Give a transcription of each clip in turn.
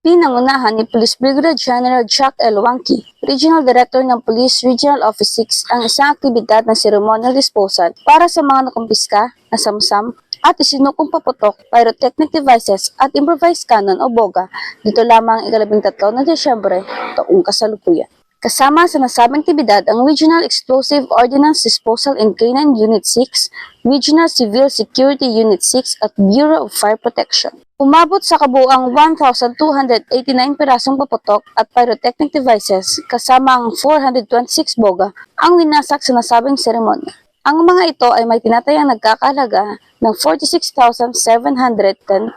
Pinangunahan ni Police Brigadier General Jack L. Wanky, Regional Director ng Police Regional Office 6, ang isang aktibidad ng ceremonial disposal para sa mga nakumpiska na samsam at isinukong paputok, pyrotechnic devices at improvised cannon o boga dito lamang ika-13 ng Desyembre taong kasalukuyan. Kasama sa nasabing aktibidad ang Regional Explosive Ordnance Disposal and Canine Unit 6, Regional Civil Security Unit 6 at Bureau of Fire Protection. Umabot sa kabuuang 1,289 pirasong paputok at pyrotechnic devices kasama ang 426 boga ang winasak sa nasabing seremonya. Ang mga ito ay may tinatayang nagkakahalaga ng 46,710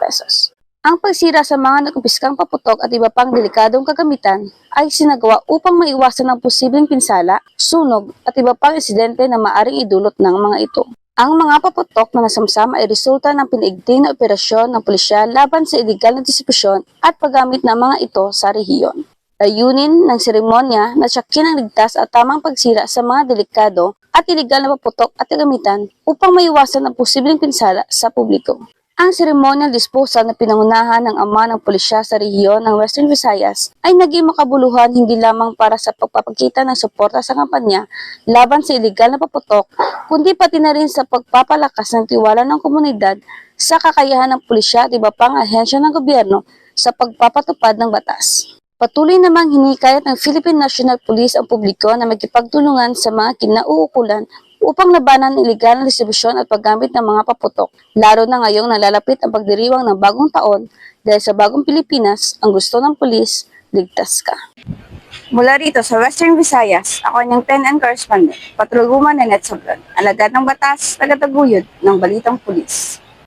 pesos. Ang pagsira sa mga nakumpiskang paputok at iba pang delikadong kagamitan ay sinagawa upang maiwasan ang posibleng pinsala, sunog at iba pang insidente na maaring idulot ng mga ito. Ang mga paputok na nasamsam ay resulta ng pinaigting na operasyon ng pulisya laban sa iligal na distribusyon at paggamit ng mga ito sa rehiyon. Layunin ng seremonya na tiyakin ang ligtas at tamang pagsira sa mga delikado at iligal na paputok at kagamitan upang maiwasan ang posibleng pinsala sa publiko. Ang ceremonial disposal na pinangunahan ng ama ng pulisya sa rehiyon ng Western Visayas ay naging makabuluhan hindi lamang para sa pagpapakita ng suporta sa kampanya laban sa iligal na paputok, kundi pati na rin sa pagpapalakas ng tiwala ng komunidad sa kakayahan ng pulisya at iba pang ahensya ng gobyerno sa pagpapatupad ng batas. Patuloy namang hinikayat ng Philippine National Police ang publiko na magkipagtulungan sa mga kinauukulan upang labanan ang iligal na distribusyon at paggamit ng mga paputok, lalo na ngayong nalalapit ang pagdiriwang ng bagong taon dahil sa bagong Pilipinas, ang gusto ng pulis, ligtas ka. Mula rito sa Western Visayas, ako niyang 10N correspondent, Patrol Woman Nanette Sablan, alagad ng batas, tagataguyod ng Balitang Pulis.